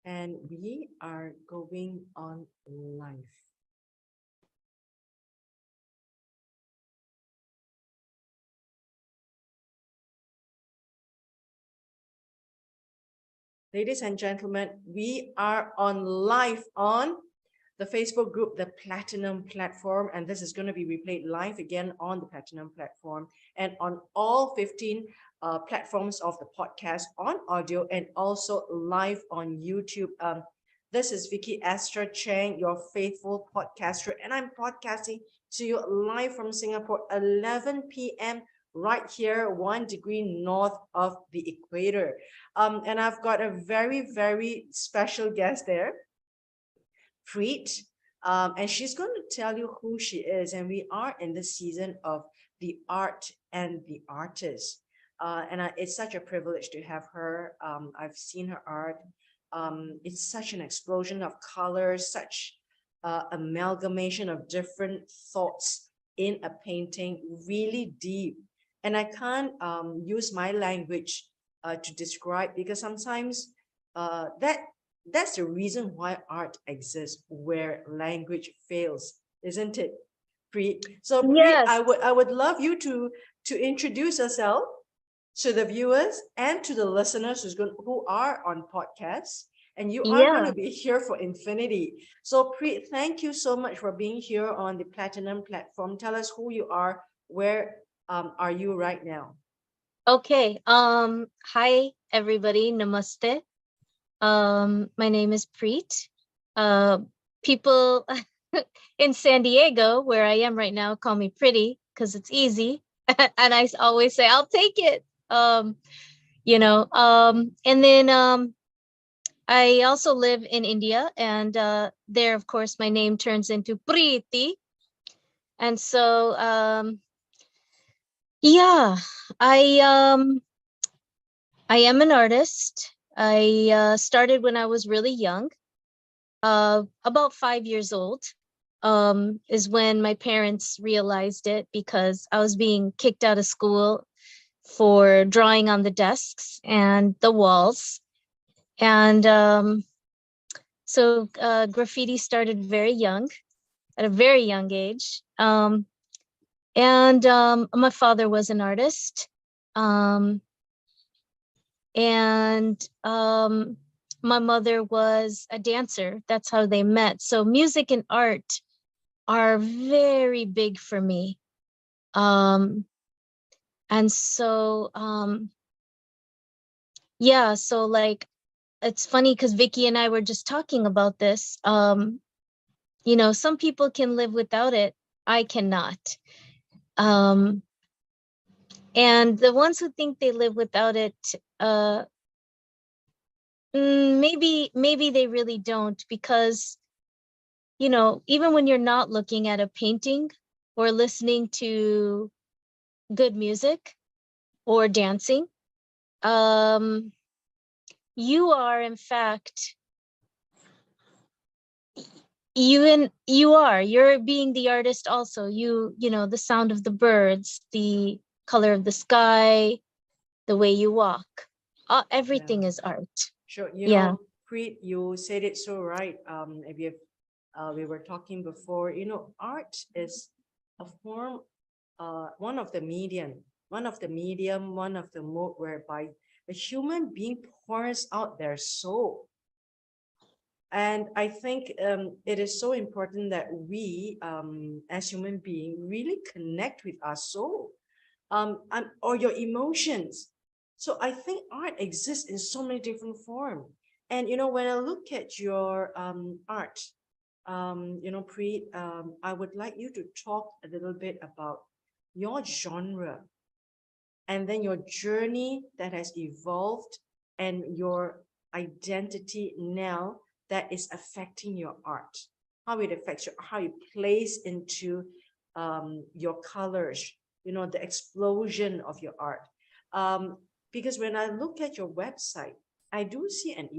And we are going on live. Ladies and gentlemen, we are on live on the Facebook group, the Platinum platform, and this is going to be replayed live again on the Platinum platform and on all 15 platforms of the podcast on audio and also live on YouTube. This is Vicky Astra Chang, your faithful podcaster, and I'm podcasting to you live from Singapore, 11 p.m. right here, 1 degree north of the equator. And I've got a very, very special guest there, PREET, and she's going to tell you who she is. And we are in the season of the art and the artist. It's such a privilege to have her. I've seen her art. It's such an explosion of colors, such amalgamation of different thoughts in a painting, really deep. And I can't use my language to describe, because sometimes that's the reason why art exists, where language fails, isn't it, Preet? So Preet, Yes. I would love you to introduce yourself to the viewers and to the listeners who are on podcasts, and you are going to be here for infinity. So Preet, thank you so much for being here on the Platinum platform. Tell us who you are, where are you right now? Okay. Hi everybody. Namaste. My name is Preet. People in San Diego, where I am right now, call me Pretty because it's easy, and I always say I'll take it. And then I also live in India, and there, of course, my name turns into Preeti, and so yeah, I I am an artist. I started when I was really young, about 5 years old, is when my parents realized it, because I was being kicked out of school for drawing on the desks and the walls. And so graffiti started very young, at a very young age. And my father was an artist. And my mother was a dancer. That's how they met. So music and art are very big for me. And so yeah, so like, it's funny because Vicky and I were just talking about this. Some people can live without it. I cannot. And the ones who think they live without it, maybe they really don't, because, even when you're not looking at a painting or listening to good music or dancing, you are, in fact, you're being the artist also. The sound of the birds, the color of the sky, the way you walk, everything is art. Sure. Yeah. Preet, you said it so right. We were talking before, art is a form, one of the mode whereby a human being pours out their soul. And I think it is so important that we, as human beings, really connect with our soul, or your emotions. So I think art exists in so many different forms. And when I look at your art, Preet, I would like you to talk a little bit about your genre, and then your journey that has evolved, and your identity now that is affecting your art, how it affects you, how you place into your colors, the explosion of your art. Because when I look at your website, I do see an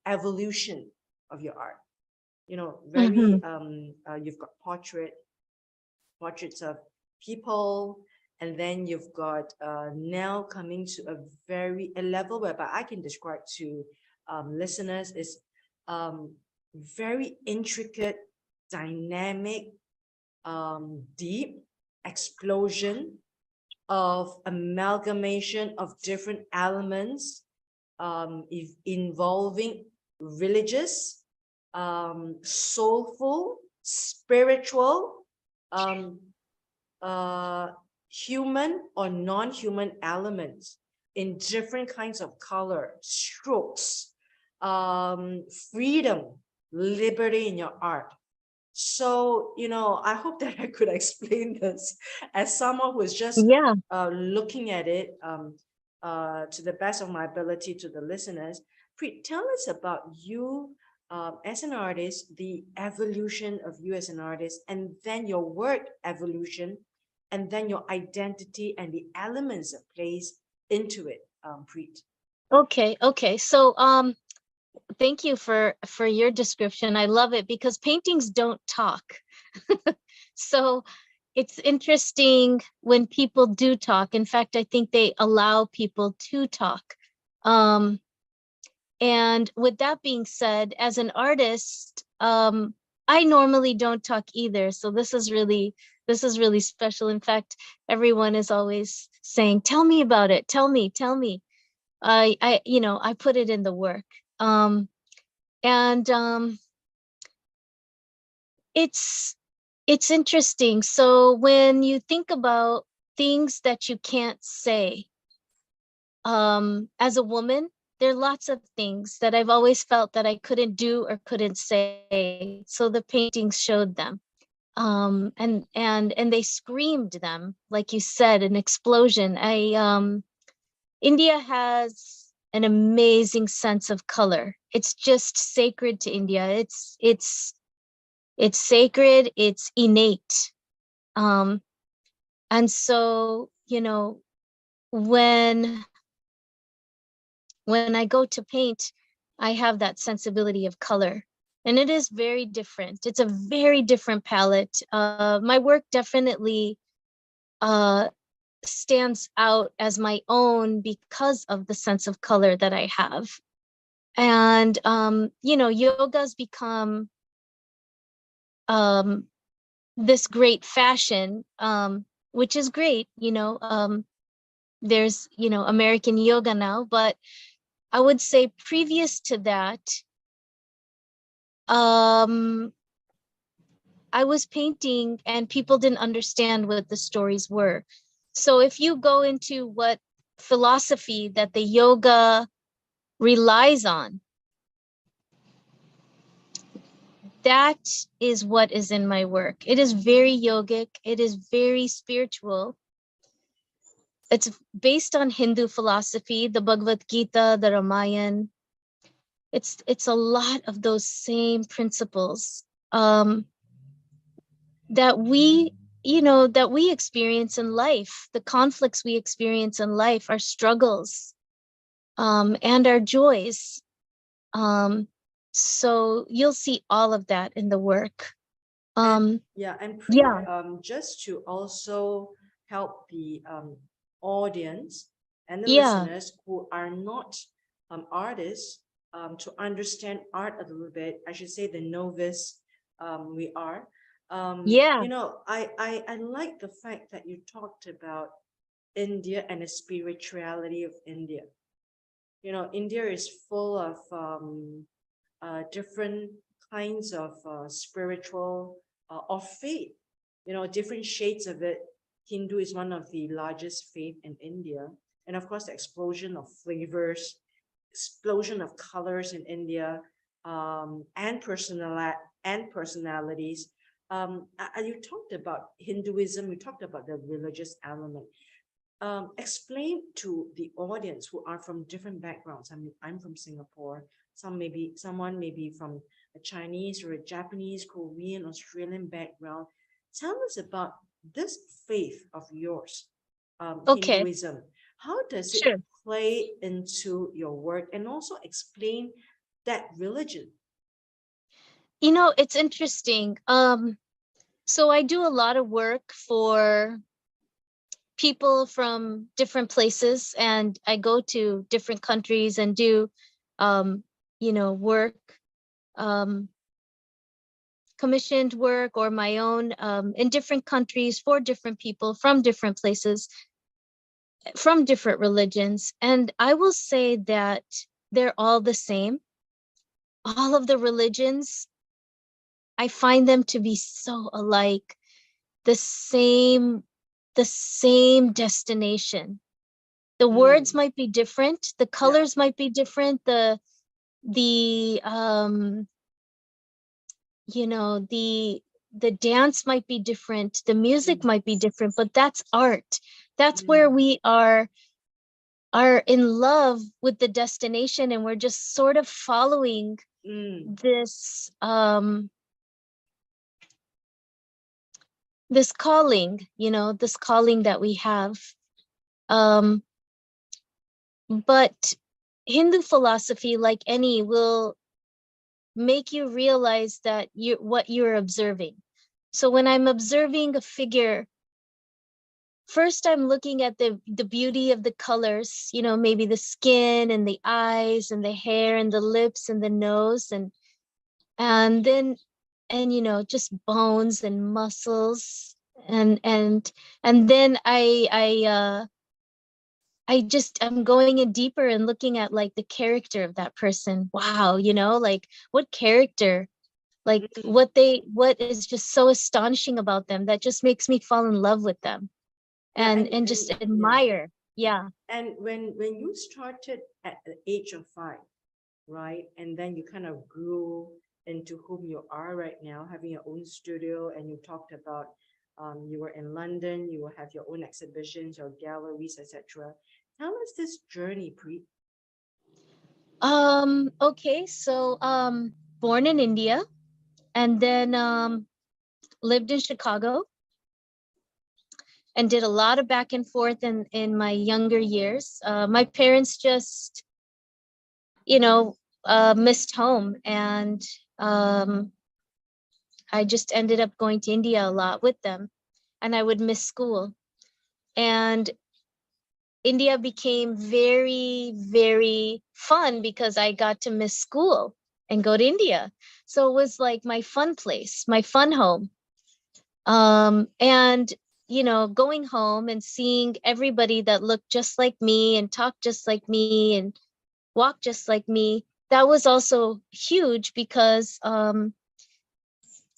evolution of your art. Very you've got portraits of people, and then you've got now coming to a level whereby I can describe to listeners is very intricate, dynamic, deep explosion of amalgamation of different elements involving religious, soulful, spiritual, human or non-human elements in different kinds of color, strokes, freedom, liberty in your art. So, I hope that I could explain this as someone who is just Yeah. looking at it to the best of my ability to the listeners. Preet, tell us about you as an artist, the evolution of you as an artist, and then your work evolution, and then your identity and the elements that plays into it, Preet. Okay. So thank you for your description. I love it because paintings don't talk. So it's interesting when people do talk. In fact, I think they allow people to talk. And with that being said, as an artist, I normally don't talk either. So this is really special. In fact, everyone is always saying, "Tell me about it. Tell me, tell me." I put it in the work. And it's interesting. So when you think about things that you can't say, as a woman, there are lots of things that I've always felt that I couldn't do or couldn't say. So the paintings showed them. And they screamed them, like you said, an explosion. India has an amazing sense of color. It's just sacred to India. It's sacred, it's innate. And so, when I go to paint, I have that sensibility of color. And it is very different. It's a very different palette. My work definitely stands out as my own because of the sense of color that I have. And yoga's become this great fashion, which is great. There's American yoga now, but I would say previous to that, I was painting and people didn't understand what the stories were. So if you go into what philosophy that the yoga relies on, that is what is in my work. It is very yogic. It is very spiritual. It's based on Hindu philosophy, the Bhagavad Gita, the Ramayana. It's a lot of those same principles that we experience in life, the conflicts we experience in life, our struggles, and our joys. So you'll see all of that in the work. And Preet, Yeah. just to also help the audience and the Yeah. listeners who are not artists to understand art a little bit, I should say the novice we are. Yeah. I like the fact that you talked about India and the spirituality of India. India is full of different kinds of spiritual or faith, different shades of it. Hindu is one of the largest faith in India. And of course, the explosion of flavors, explosion of colors in India, and personalities. You talked about Hinduism, you talked about the religious element. Explain to the audience who are from different backgrounds. I mean, I'm from Singapore. Someone may be from a Chinese or a Japanese, Korean, Australian background. Tell us about this faith of yours, Okay. Hinduism. How does it Sure. play into your work, and also explain that religion? It's interesting. So I do a lot of work for people from different places, and I go to different countries and do work, commissioned work or my own in different countries for different people from different places, from different religions. And I will say that they're all the same. All of the religions, I find them to be so alike, the same destination. The words might be different, the colors might be different, the the dance might be different, the music might be different, but that's art. That's where we are in love with the destination, and we're just sort of following this this calling, this calling that we have. But Hindu philosophy, like any, will make you realize that what you're observing. So when I'm observing a figure, first I'm looking at the beauty of the colors, maybe the skin and the eyes and the hair and the lips and the nose, and then just bones and muscles, and then I'm going in deeper and looking at like the character of that person. Wow, like what character, like what is just so astonishing about them that just makes me fall in love with them, and just admire. Yeah. And when you started at the age of 5, right, and then you kind of grew into whom you are right now, having your own studio, and you talked about you were in London, you will have your own exhibitions, your galleries, etc. Tell us this journey, Preet. Okay, so born in India, and then lived in Chicago, and did a lot of back and forth in my younger years. My parents just, missed home, and I just ended up going to India a lot with them, and I would miss school. And India became very, very fun because I got to miss school and go to India. So it was like my fun place, my fun home. And, going home and seeing everybody that looked just like me and talked just like me and walked just like me, that was also huge because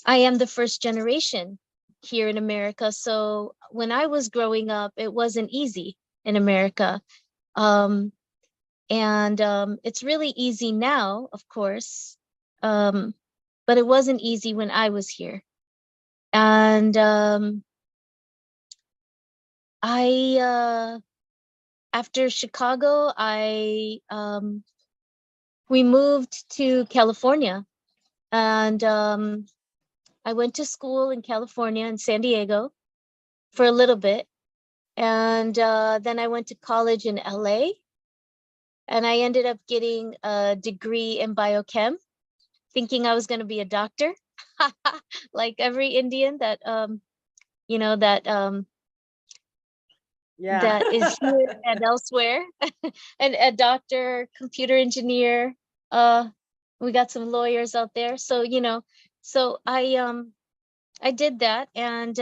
I am the first generation here in America. So when I was growing up, it wasn't easy in America. It's really easy now, of course, but it wasn't easy when I was here. And after Chicago, we moved to California, and I went to school in California, in San Diego, for a little bit. And then I went to college in LA, and I ended up getting a degree in biochem, thinking I was going to be a doctor, like every Indian that that is here and elsewhere, and a doctor, computer engineer. We got some lawyers out there, so so I did that. And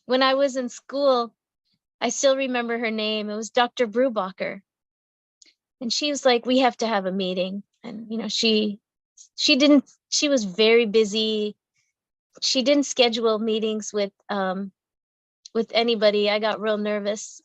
when I was in school, I still remember her name. It was Dr. Brubacher. And she was like, we have to have a meeting. And, she was very busy. She didn't schedule meetings with anybody. I got real nervous.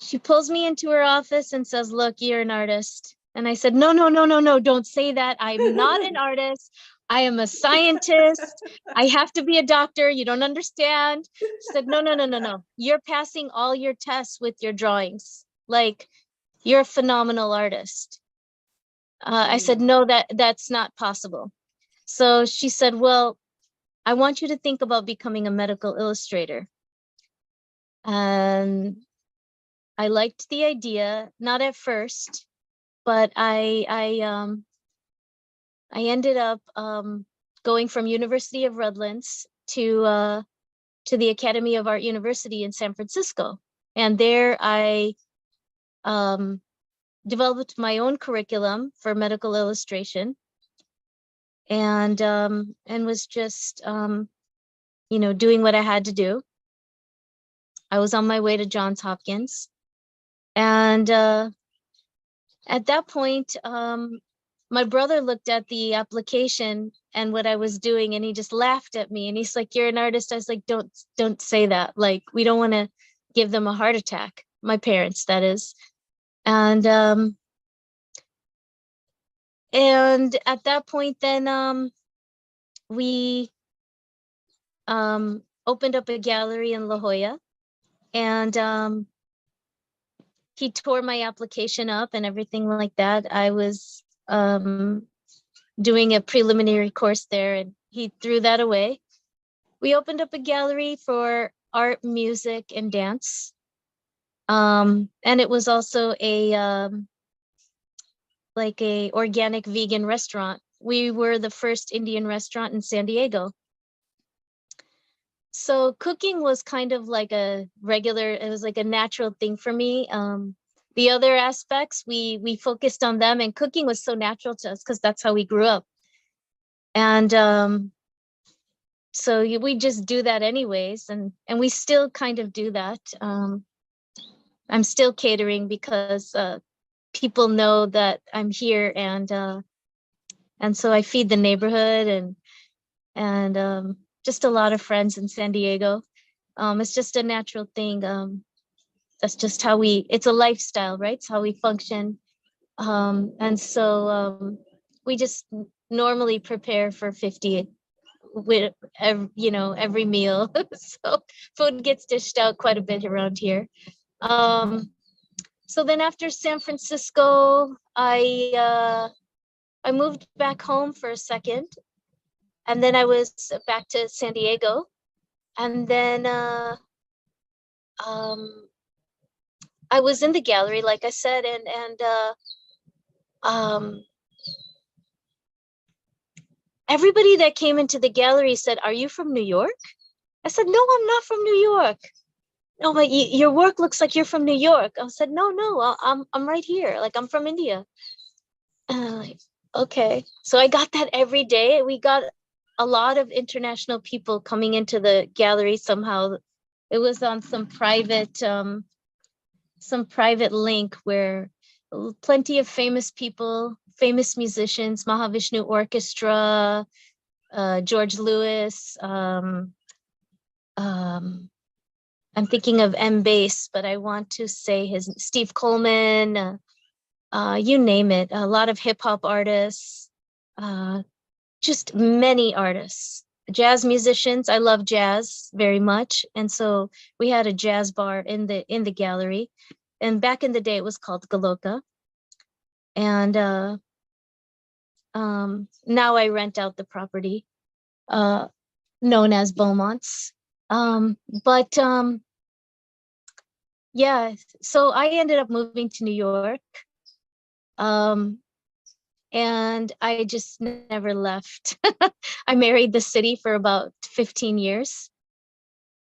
She pulls me into her office and says, look, you're an artist. And I said, no, no, no, no, no, don't say that. I'm not an artist. I am a scientist. I have to be a doctor. You don't understand. She said, no, no, no, no, no. You're passing all your tests with your drawings. Like, you're a phenomenal artist. I said, no, that's not possible. So she said, well, I want you to think about becoming a medical illustrator. And I liked the idea, not at first, but I ended up going from University of Redlands to the Academy of Art University in San Francisco. And there I developed my own curriculum for medical illustration, and was just doing what I had to do. I was on my way to Johns Hopkins, and at that point, my brother looked at the application and what I was doing, and he just laughed at me, and he's like, "You're an artist." I was like, don't say that. Like, we don't want to give them a heart attack. My parents, that is. And at that point, then we opened up a gallery in La Jolla, and he tore my application up and everything like that. I was doing a preliminary course there, and he threw that away. We opened up a gallery for art, music, and dance. And it was also a like a organic vegan restaurant. We were the first Indian restaurant in San Diego. So cooking was kind of like a regular, it was like a natural thing for me. The other aspects, we focused on them, and cooking was so natural to us because that's how we grew up. And so we just do that anyways, and we still kind of do that. I'm still catering because people know that I'm here, and so I feed the neighborhood, and just a lot of friends in San Diego. It's just a natural thing. That's just how it's a lifestyle, right? It's how we function. And so we just normally prepare for 50 with every meal. So food gets dished out quite a bit around here. So then after San Francisco, I moved back home for a second, and then I was back to San Diego, and then I was in the gallery, like I said, and everybody that came into the gallery said, "Are you from New York?" I said, "No, I'm not from New York." "No, but your work looks like you're from New York." I said, "No, I'm right here. Like, I'm from India." Like, okay. So I got that every day. We got a lot of international people coming into the gallery somehow. It was on some private link where plenty of famous people, famous musicians, Mahavishnu Orchestra, George Lewis. I'm thinking of M. Bass, but I want to say Steve Coleman, you name it. A lot of hip hop artists, just many artists. Jazz musicians. I love jazz very much, and so we had a jazz bar in the gallery. And back in the day, it was called Galoka. And now I rent out the property, known as Beaumont's. But yeah, so I ended up moving to New York. And I just never left. I married the city for about 15 years.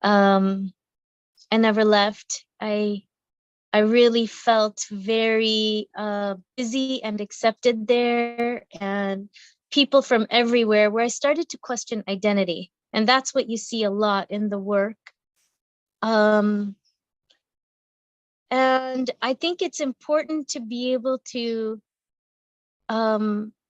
I never left. I really felt very busy and accepted there, and people from everywhere, where I started to question identity. And that's what you see a lot in the work. And I think it's important to be able to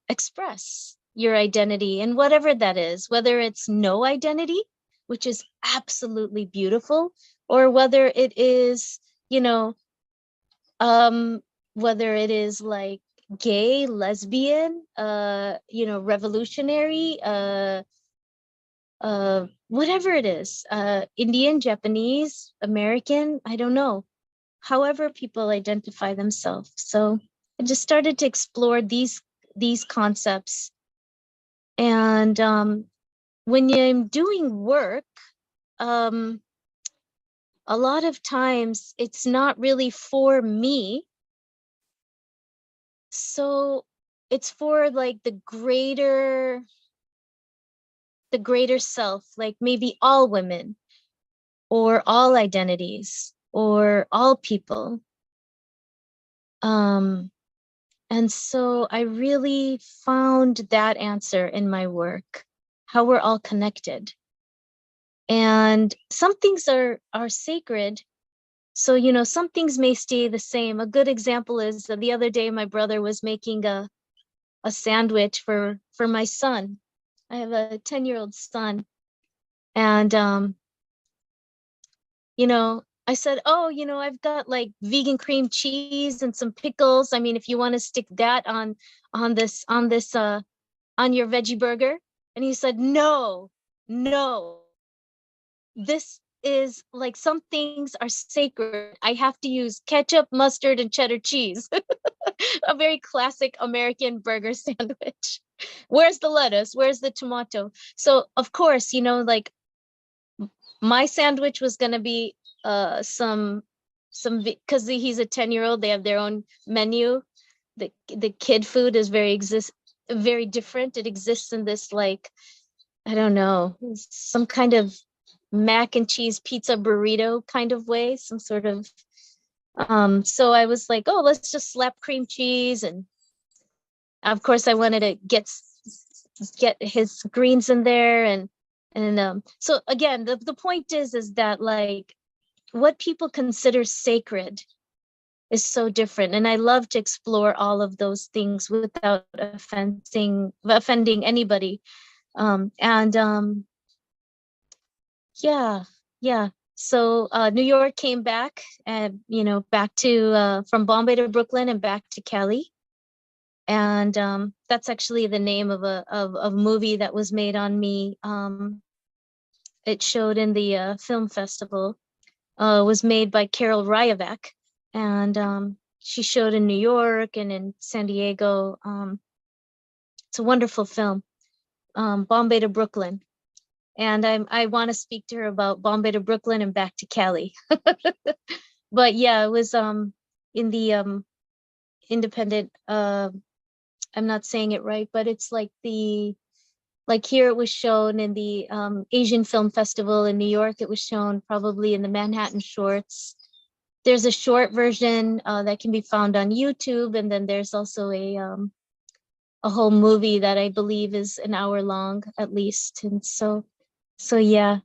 express your identity, and whatever that is, whether it's no identity, which is absolutely beautiful, or whether it is, whether it is like gay, lesbian, revolutionary, whatever it is, Indian, Japanese, American, I don't know, however people identify themselves. So I just started to explore these concepts. And when I'm doing work, a lot of times it's not really for me. So it's for like the greater self, like maybe all women, or all identities, or all people. And so I really found that answer in my work, how we're all connected. And some things are sacred. So, you know, some things may stay the same. A good example is the other day, my brother was making a sandwich for my son. I have a 10-year-old son. And, you know, I said, oh, you know, I've got like vegan cream cheese and some pickles. I mean, if you want to stick that on this, on your veggie burger. And he said, no, no, this is like, some things are sacred. I have to use ketchup, mustard, and cheddar cheese. A very classic American burger sandwich. Where's the lettuce? Where's the tomato? So of course, you know, like my sandwich was gonna be some because he's a 10-year-old, they have their own menu. The kid food is very different. It exists in this, like, I don't know, some kind of mac and cheese pizza burrito kind of way, some sort of so I was like, oh, let's just slap cream cheese, and of course I wanted to get his greens in there, and so again, the point is that, like, what people consider sacred is so different, and I love to explore all of those things without offending anybody. And yeah, yeah. So New York came back, and you know, back to from Bombay to Brooklyn and back to Cali. And that's actually the name of a movie that was made on me. It showed in the film festival. Was made by Carol Rayovac, and she showed in New York and in San Diego. It's a wonderful film, Bombay to Brooklyn. And I want to speak to her about Bombay to Brooklyn and back to Cali. But yeah, it was in the independent, I'm not saying it right, but it's like here it was shown in the Asian Film Festival in New York. It was shown probably in the Manhattan Shorts. There's a short version that can be found on YouTube, and then there's also a whole movie that I believe is an hour long at least. And so yeah.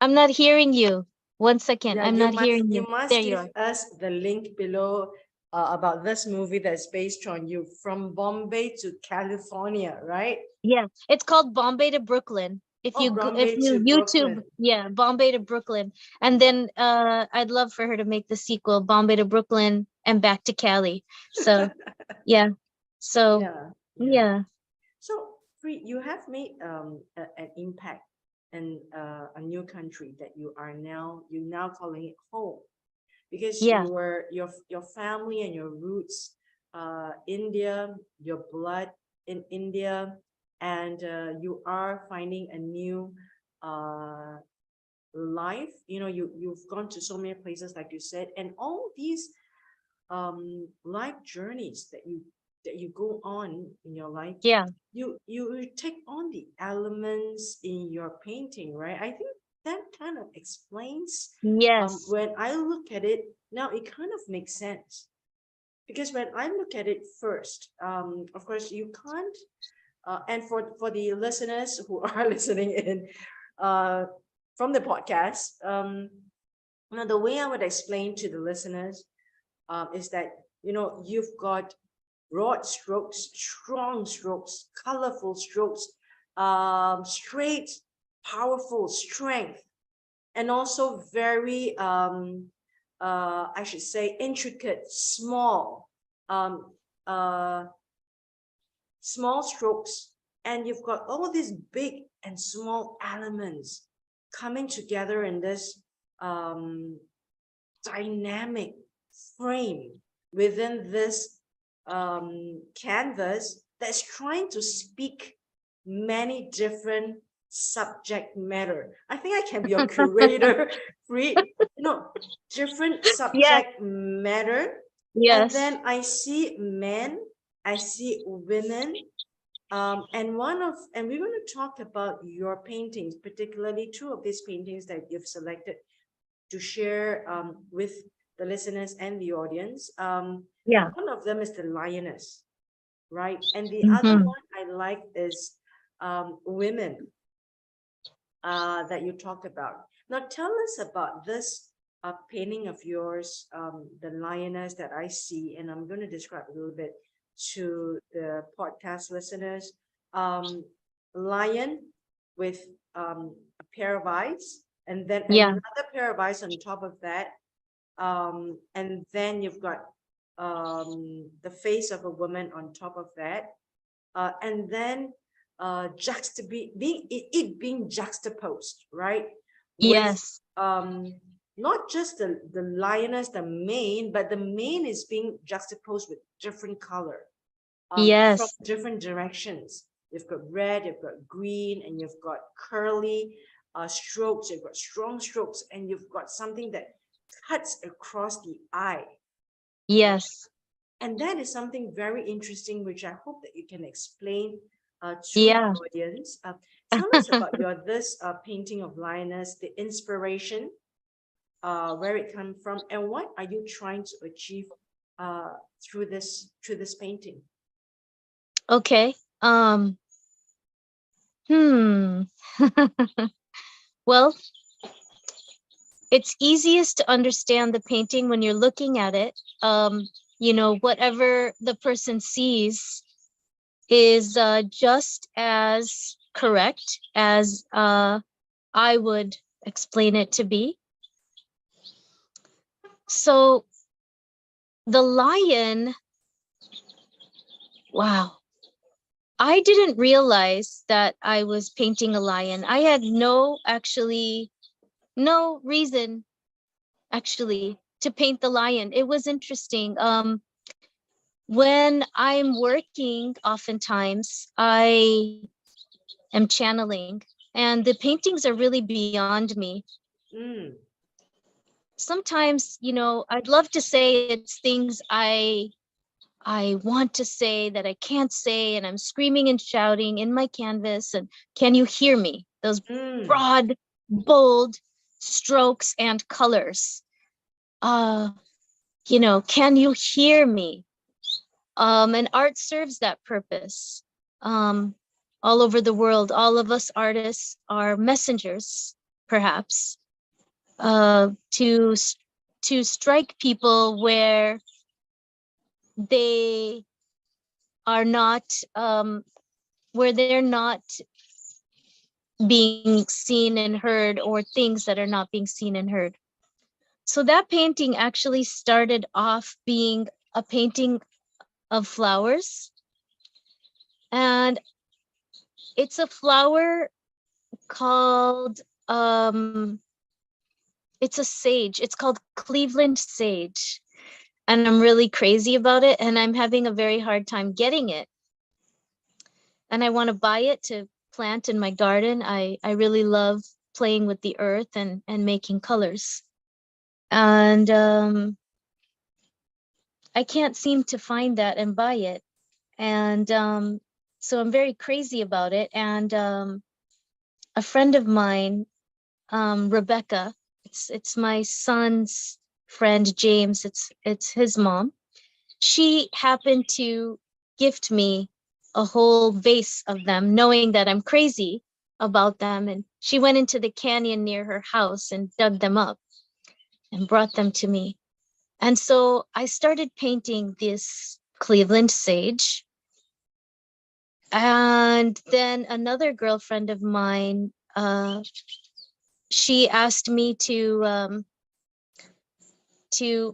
I'm not hearing you. 1 second. Yeah, I'm not hearing you you. There must you give are. us the link below about this movie that's based on you, From Bombay to California, right? Yeah, it's called Bombay to Brooklyn. Oh, If Bombay you to YouTube, Brooklyn. yeah, Bombay to Brooklyn. And then I'd love for her to make the sequel, Bombay to Brooklyn and back to Cali. So yeah. So Yeah, yeah. yeah. So, Preet, you have made an impact in a new country that you now calling it home, because Yeah. your family and your roots, India, your blood in India, and you are finding a new uh, life. You know, you've gone to so many places, like you said, and all these life journeys that you go on in your life, Yeah. you take on the elements in your painting, right? I think that kind of explains, Yes. when I look at it now, it kind of makes sense. Because when I look at it first, of course you can't, and for the listeners who are listening in uh, from the podcast, you know, the way I would explain to the listeners is that, you know, you've got broad strokes, strong strokes, colorful strokes, straight, powerful strength, and also very, I should say, intricate, um, uh, small strokes. And you've got all these big and small elements coming together in this dynamic frame within this canvas that's trying to speak many different subject matter. I think I can be your curator, read, you know, different Yes. subject matter. And Yes. then I see men, I see women, and we're going to talk about your paintings, particularly two of these paintings that you've selected to share with the listeners and the audience. Yeah. One of them is the lioness, right? And the other Mm-hmm. one I like is women that you talked about. Now tell us about this painting of yours, the lioness that I see, and I'm going to describe a little bit to the podcast listeners. Um, Lion with a pair of eyes, and then Yeah. another pair of eyes on top of that, and then you've got the face of a woman on top of that, and then it being juxtaposed, right, with Yes. not just the lioness, the mane, but the mane is being juxtaposed with different color, from Yes. different directions. You've got red, you've got green, and you've got curly strokes, you've got strong strokes, and you've got something that cuts across the eye. Yes. And that is something very interesting, which I hope that you can explain to the Yeah. audience. Tell us about your this painting of lioness, the inspiration, where it comes from, and what are you trying to achieve uh, through this painting? Okay. Hmm. Well, it's easiest to understand the painting when you're looking at it. Whatever the person sees is just as correct as I would explain it to be. So the lion, wow. I didn't realize that I was painting a lion. I had no reason actually to paint the lion. It was interesting. When I'm working, oftentimes I am channeling, and the paintings are really beyond me. Mm, Sometimes, I'd love to say it's things I want to say that I can't say, and I'm screaming and shouting in my canvas. And can you hear me? Those mm, broad, bold strokes and colors. Uh, can you hear me? And art serves that purpose. Um, all over the world, all of us artists are messengers, perhaps, to strike people where they are not, where they're not being seen and heard, or things that are not being seen and heard. So that painting actually started off being a painting of flowers, and it's a flower called it's a sage. It's called Cleveland sage. And I'm really crazy about it, and I'm having a very hard time getting it. And I want to buy it to plant in my garden. I really love playing with the earth and making colors. And I can't seem to find that and buy it. And so I'm very crazy about it. And a friend of mine, Rebecca, it's my son's friend James. It's his mom. She happened to gift me a whole vase of them, knowing that I'm crazy about them. And she went into the canyon near her house and dug them up and brought them to me. And so I started painting this Cleveland sage. And then another girlfriend of mine, she asked me to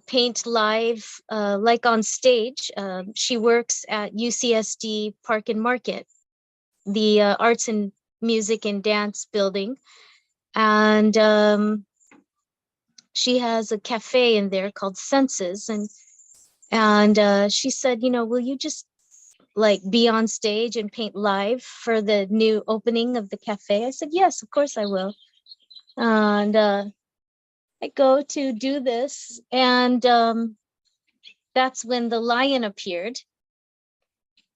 paint live, like on stage. She works at UCSD Park and Market, the arts and music and dance building. And she has a cafe in there called Senses. And she said, will you just like be on stage and paint live for the new opening of the cafe? I said, yes, of course I will. And I go to do this, and that's when the lion appeared.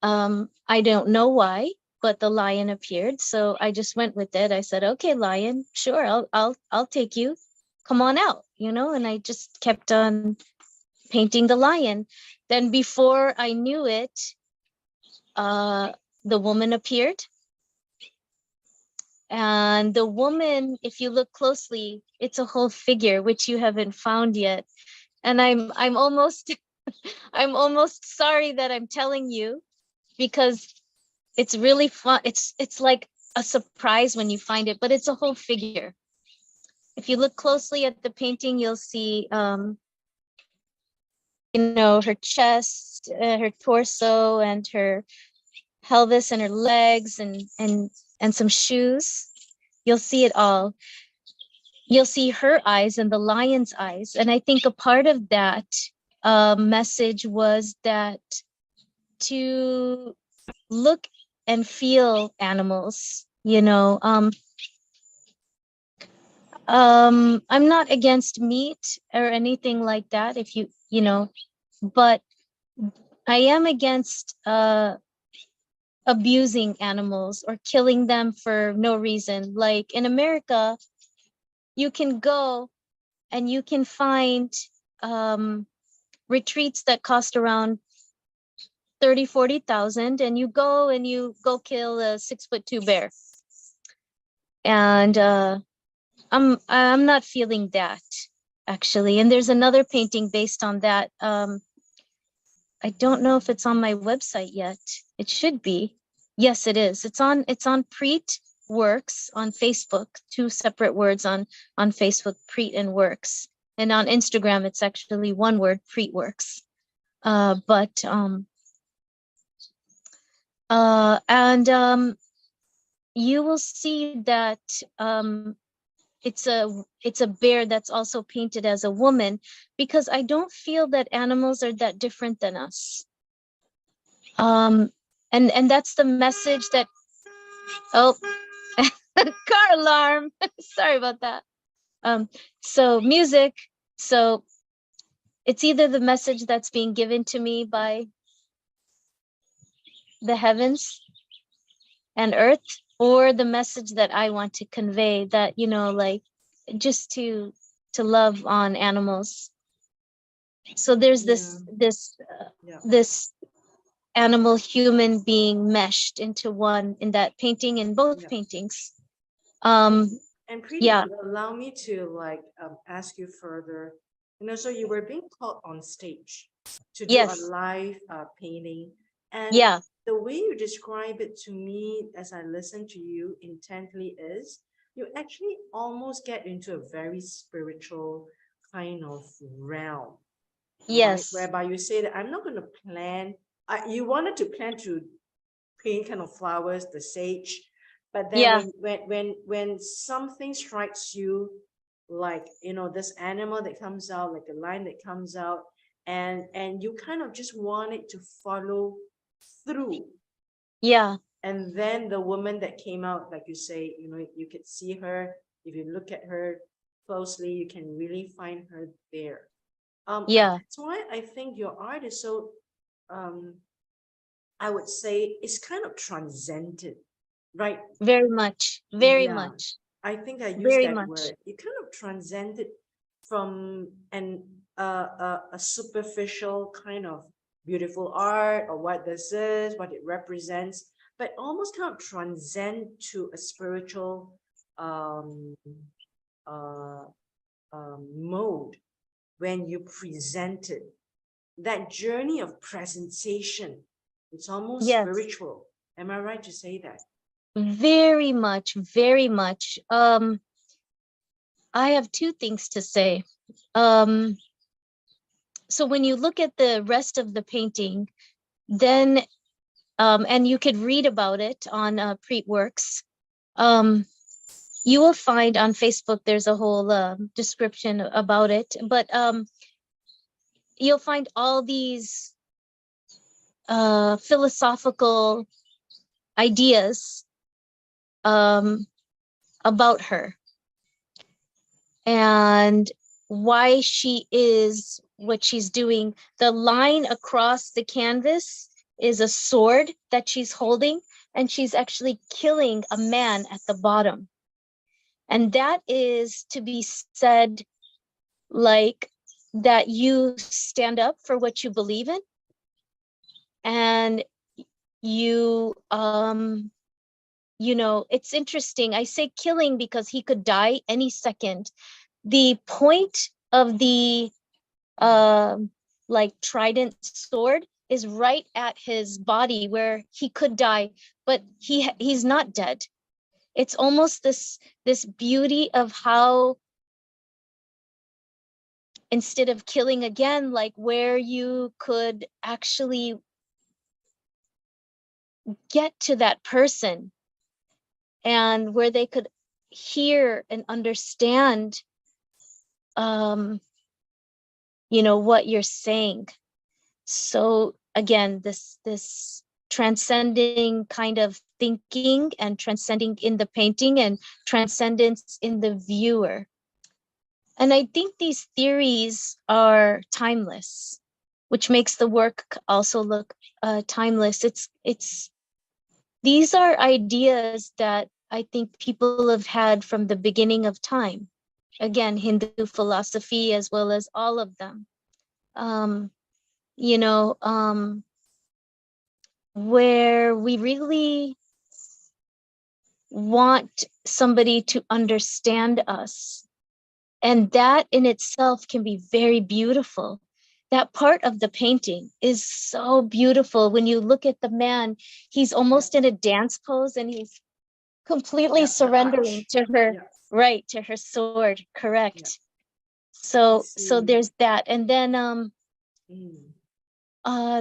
I don't know why, but the lion appeared, so I just went with it. I said, "Okay, lion, sure, I'll take you." come on out, you know, and I just kept on painting the lion. Then before I knew it, the woman appeared. And the woman, if you look closely, it's a whole figure, which you haven't found yet. And I'm almost I'm almost sorry that I'm telling you, because it's really fun. It's like a surprise when you find it, but it's a whole figure. If you look closely at the painting, you'll see you know, her chest, her torso, and her pelvis, and her legs, and some shoes. You'll see it all. You'll see her eyes and the lion's eyes. And I think a part of that message was that to look and feel animals, you know. I'm not against meat or anything like that, if you know, but I am against abusing animals or killing them for no reason. Like in America, you can go and you can find retreats that cost around 30,000-40,000, and you go kill a 6'2" bear. And I'm not feeling that, actually. And there's another painting based on that. I don't know if it's on my website yet. It should be. Yes, it is. It's on PREET Works on Facebook. 2 separate words on Facebook, PREET and Works. And on Instagram, it's actually one word, PREET Works. You will see that it's a bear that's also painted as a woman, because I don't feel that animals are that different than us. And that's the message that, oh, car alarm. Sorry about that. So music. So it's either the message that's being given to me by the heavens and earth, or the message that I want to convey, that, you know, like just to love on animals. So there's this animal human being meshed into one in that painting, in both paintings. And Preeti, yeah. if you allow me to like ask you further, you know, so you were being called on stage to do a live painting, and the way you describe it to me as I listen to you intently is you actually almost get into a very spiritual kind of realm. Right? Whereby you say that I'm not going to plan. You wanted to plan to paint kind of flowers, the sage, but then when something strikes you, like, you know, this animal that comes out, like a lion that comes out, and you kind of just want it to follow through. And then the woman that came out, like you say, you know, you could see her. If you look at her closely, you can really find her there. That's why I think your art is so I would say it's kind of transcended, right? Very much. I think I use that word. You kind of transcended from a superficial kind of beautiful art, or what this is, what it represents, but almost kind of transcend to a spiritual mode when you present it. That journey of presentation, it's almost spiritual. Am I right to say that? Very much, very much. I have 2 things to say. So when you look at the rest of the painting, then and you could read about it on PREET Works. You will find on Facebook there's a whole description about it, but you'll find all these philosophical ideas about her and why she is what she's doing. The line across the canvas is a sword that she's holding, and she's actually killing a man at the bottom. And that is to be said like that you stand up for what you believe in, and you you know, it's interesting. I say killing because he could die any second. The point of the like trident sword is right at his body where he could die, but he's not dead. It's almost this beauty of how, instead of killing again, like where you could actually get to that person, and where they could hear and understand you know, what you're saying. So again, this transcending kind of thinking, and transcending in the painting, and transcendence in the viewer. And I think these theories are timeless, which makes the work also look timeless. These are ideas that I think people have had from the beginning of time. Again, Hindu philosophy as well as all of them. You know, where we really want somebody to understand us. And that in itself can be very beautiful. That part of the painting is so beautiful. When you look at the man, he's almost in a dance pose, and he's completely surrendering to her, right, to her sword, correct. So there's that. And then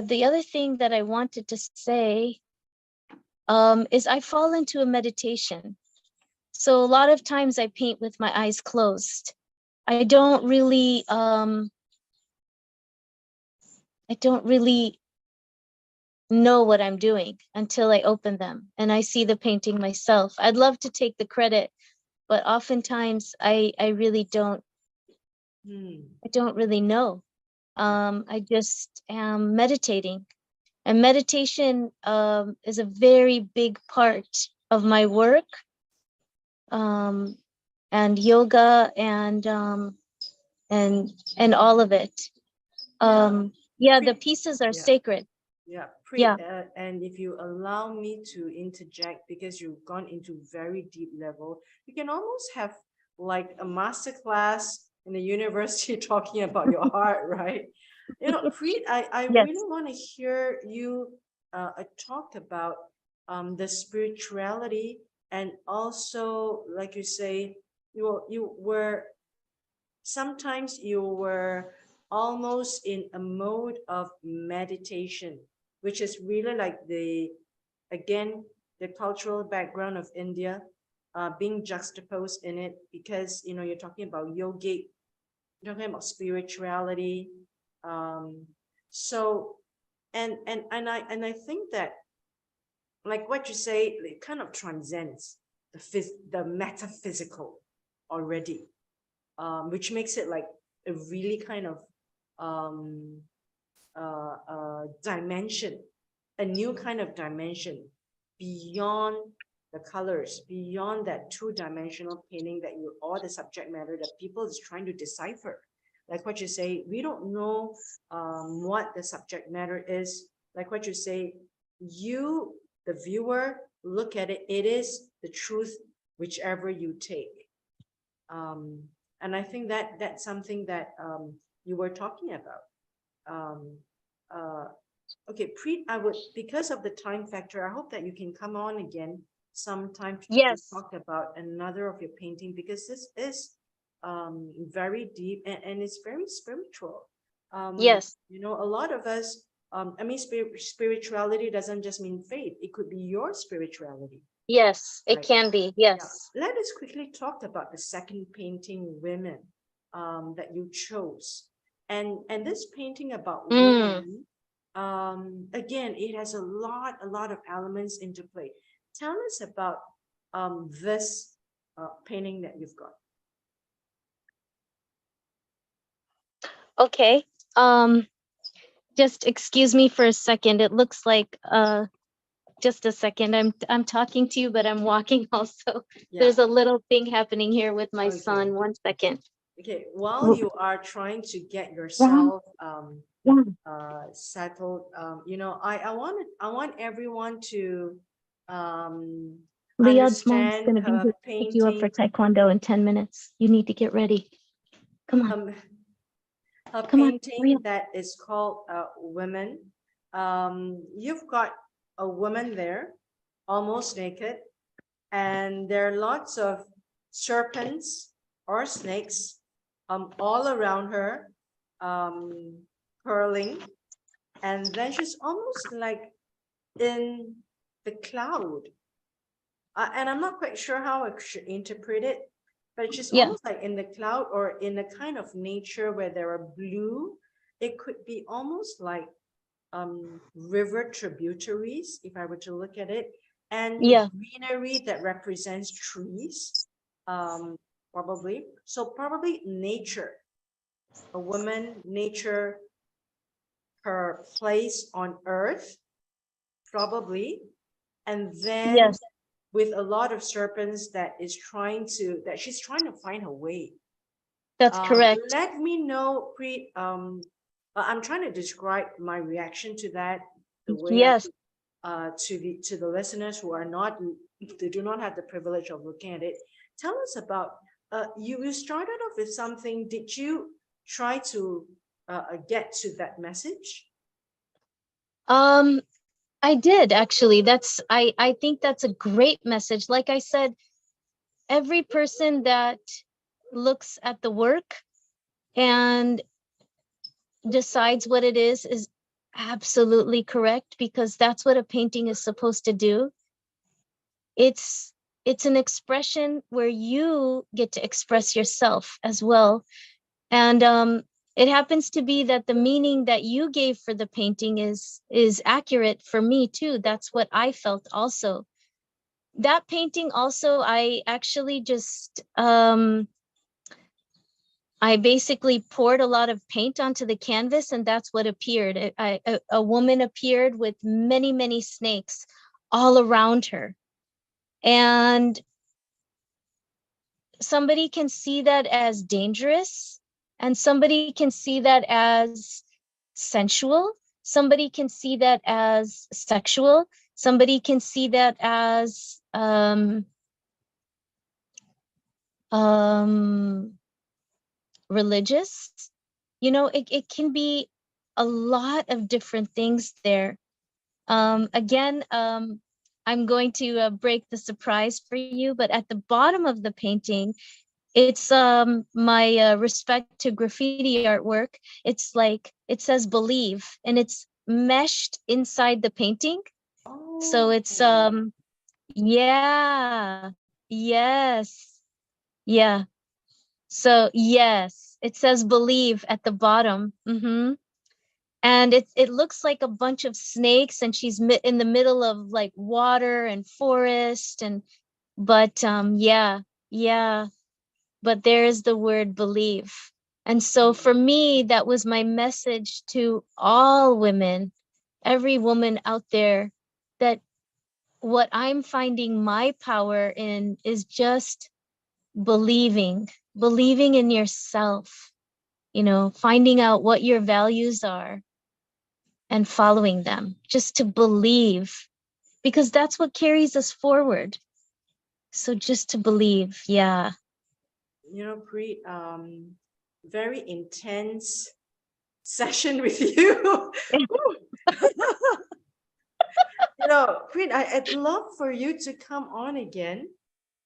the other thing that I wanted to say is I fall into a meditation. So a lot of times I paint with my eyes closed. I don't really know what I'm doing until I open them and I see the painting myself. I'd love to take the credit, but oftentimes I really don't. I don't really know. I just am meditating, and meditation is a very big part of my work, and yoga, and all of it. Yeah, the pieces are sacred. Yeah, Yeah. And if you allow me to interject, because you've gone into very deep level, you can almost have like a master class in the university talking about your art, right? You know, Preet, I Yes. really want to hear you talk about the spirituality, and also, like you say, you were sometimes you were almost in a mode of meditation, which is really like again, the cultural background of India being juxtaposed in it, because, you know, you're talking about yogic, you're talking about spirituality. Um, so, and I think that, like what you say, it kind of transcends the metaphysical already, which makes it like a really kind of um, dimension, a new kind of dimension beyond the colors, beyond that two-dimensional painting that you, or the subject matter that people is trying to decipher. Like what you say, we don't know what the subject matter is. Like what you say, you, the viewer, look at it, it is the truth, whichever you take. And I think that that's something that you were talking about. Um, okay, Preet, I would, because of the time factor, I hope that you can come on again sometime to talk about another of your painting, because this is very deep, and it's very spiritual. Yes. You know, a lot of us, I mean, spirituality doesn't just mean faith. It could be your spirituality. Yes, it Right. can be. Yes. Yeah. Let us quickly talk about the second painting, Women, that you chose. And this painting about women, again, it has a lot of elements into play. Tell us about this painting that you've got. Okay. Just excuse me for a second. It looks like just a second. I'm talking to you, but I'm walking also. Yeah. There's a little thing happening here with my Okay. son. 1 second. Okay, while W- you are trying to get Yeah, yourself yeah. settled, I want everyone to um, Riyadh's mom's understand gonna be her here to pick you up for painting, Taekwondo in 10 minutes. You need to get ready. Come on, um, her come on, painting Riyadh. that is called Women. You've got a woman there, almost naked, and there are lots of serpents or snakes all around her, um, curling, and then she's almost like in the cloud. And I'm not quite sure how I should interpret it, but it's just Yeah, almost like in the cloud or in a kind of nature where there are blue. It could be almost like river tributaries, if I were to look at it, and yeah, greenery that represents trees, um, probably. So probably nature, a woman, nature, her place on earth, probably, and then yes, with a lot of serpents that she's trying to find her way. that's correct. Let me know, Preet. I'm trying to describe my reaction to that, the way I Yes. to the listeners who are not they do not have the privilege of looking at it. Tell us about you started off with something. Did you try to get to that message? Um, I did actually. I think that's a great message. Like I said, every person that looks at the work and decides what it is absolutely correct, because that's what a painting is supposed to do. It's it's an expression where you get to express yourself as well. And it happens to be that the meaning that you gave for the painting is accurate for me too. That's what I felt also. That painting also, I actually just I basically poured a lot of paint onto the canvas, and that's what appeared. A woman appeared with many, many snakes all around her. And somebody can see that as dangerous, and somebody can see that as sensual. Somebody can see that as sexual. Somebody can see that as um, religious. You know, it can be a lot of different things there. Again, I'm going to break the surprise for you, but at the bottom of the painting, it's my respect to graffiti artwork. It's like it says believe, and it's meshed inside the painting. So Oh, it's yeah, yes, yeah. So yes, it says believe at the bottom. And it looks like a bunch of snakes, and she's in the middle of like water and forest, and but yeah, yeah, but there's the word believe. And so for me, that was my message to all women, every woman out there, that what I'm finding my power in is just believing, believing in yourself, you know, finding out what your values are and following them, just to believe, because that's what carries us forward. So just to believe, yeah. Pre very intense session with you. Preet, I'd love for you to come on again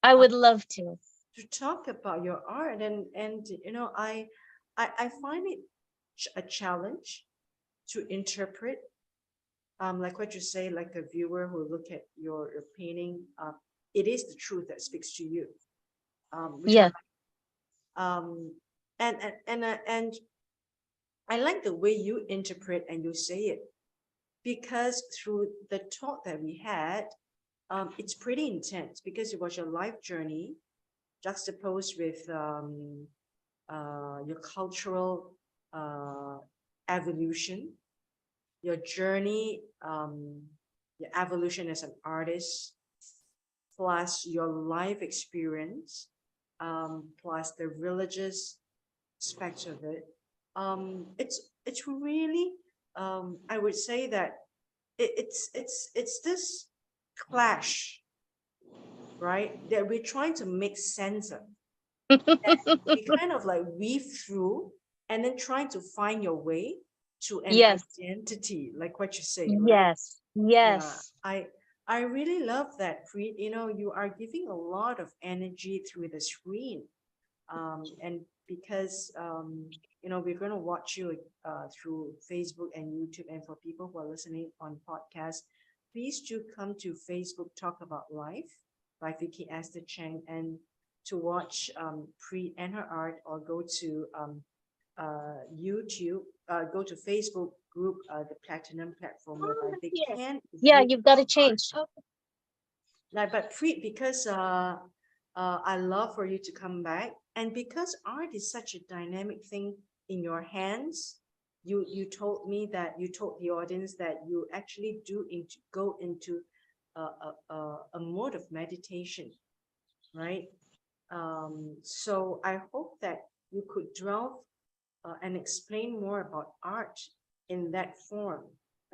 I uh, would love to. to talk about your art, and I find it a challenge to interpret, like what you say, like a viewer who look at your painting, it is the truth that speaks to you, which I Yeah, like. And I like the way you interpret and you say it, because through the talk that we had, it's pretty intense because it was your life journey juxtaposed with your cultural evolution, your journey, your evolution as an artist, plus your life experience, plus the religious aspects of it, it's really, I would say that it's this clash, right? That we're trying to make sense of. That we kind of like weave through and then trying to find your way to an Yes, identity, like what you say, right? yes, Yeah, yes. I really love that, Preet. You know, you are giving a lot of energy through the screen. And because you know, we're going to watch you through Facebook and YouTube, and for people who are listening on podcast, please do come to Facebook Talk About Life by Vicky Esther Cheng, and to watch Preet and her art, or go to YouTube, go to Facebook group, the Platinum Platform, whereby they can Yeah, view. you've got to change. Like, but Preet, because I love for you to come back, and because art is such a dynamic thing in your hands, you told me that, you told the audience that you actually go into a mode of meditation, right? So I hope that you could delve and explain more about art in that form.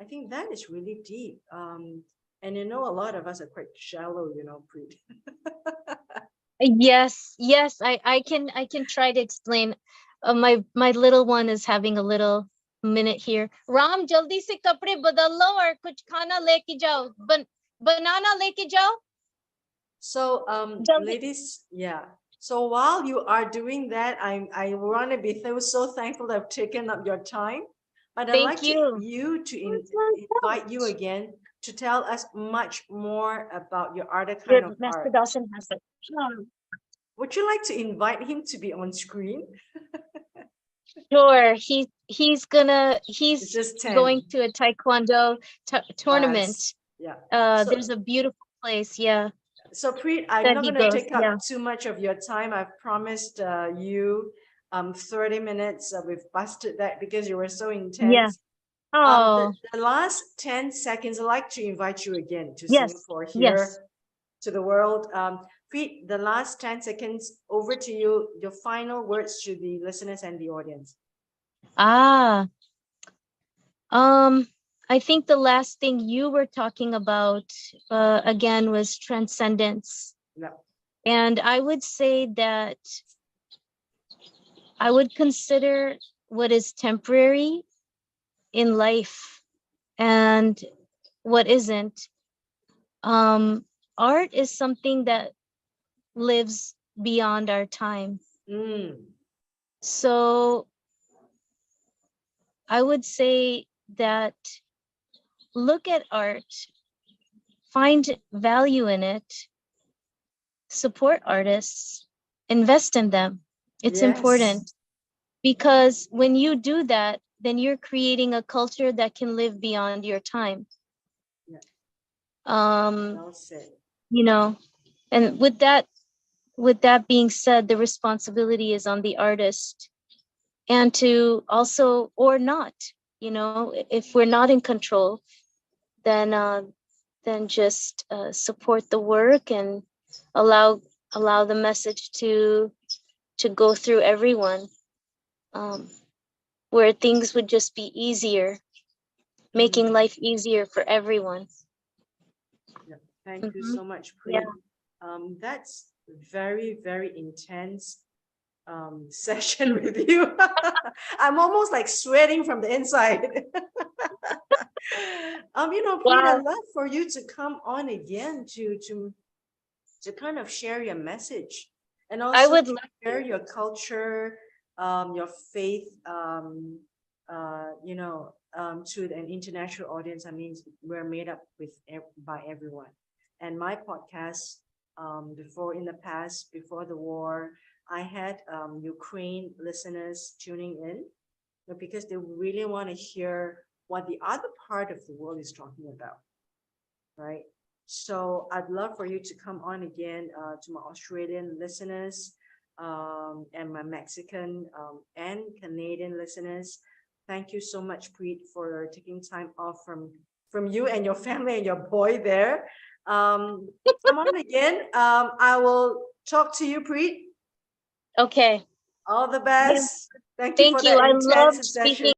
I think that is really deep. And you know, a lot of us are quite shallow, you know, Preet. Yes, yes, I can try to explain. My little one is having a little minute here. Ram, jaldi se kapde badal lo aur kuch khana leke jao. Banana leke jao. So, Jaldi. ladies, yeah. So while you are doing that, I want to be so thankful that I've taken up your time. But I'd Thank like you. to invite you again to tell us much more about your other Your kind of Master art. Dawson has it. Would you like to invite him to be on screen? Sure, It's he's just 10 going to a taekwondo class. tournament. Yeah. So, There's a beautiful place, yeah, so Preet, I'm that not he going to goes. take Yeah. up too much of your time. I've promised you 30 minutes. We've busted that because you were so Yeah. intense. Oh, The last 10 seconds, I'd like to invite you again to yes. Singapore, Yes. here to the world. Preet, the last 10 seconds, over to you. Your final words to the listeners and the audience. Ah, um, I think the last thing you were talking about, again, was transcendence. Yeah. And I would say that I would consider what is temporary in life and what isn't. Um, Art is something that lives beyond our time. Mm, So I would say that look at art, find value in it, support artists, invest in them. It's yes. important because when you do that, then you're creating a culture that can live beyond your time. Yeah, Um, well said. you know, and with that being said, the responsibility is on the artist and to also, or not, if we're not in control, then just support the work and allow the message to go through everyone, um, where things would just be easier, making Mm, life easier for everyone. yeah. Thank you Hmm. so much, Yeah. Preet. That's very, very intense session with you. I'm almost like sweating from the inside. You know, Preet, I'd Wow. love for you to come on again to kind of share your message, and I also would to love share to. your culture, your faith, you know, to an international audience. I mean, we're made up by everyone. And my podcast, before, in the past, before the war, I had Ukraine listeners tuning in, because they really want to hear what the other part of the world is talking about, right? So I'd love for you to come on again, to my Australian listeners, and my Mexican and Canadian listeners. Thank you so much, Preet, for taking time off from you and your family and your boy there. Come on again. I will talk to you, Preet. Okay. All the best. Thank you Thank for you. that I love intense session. speaking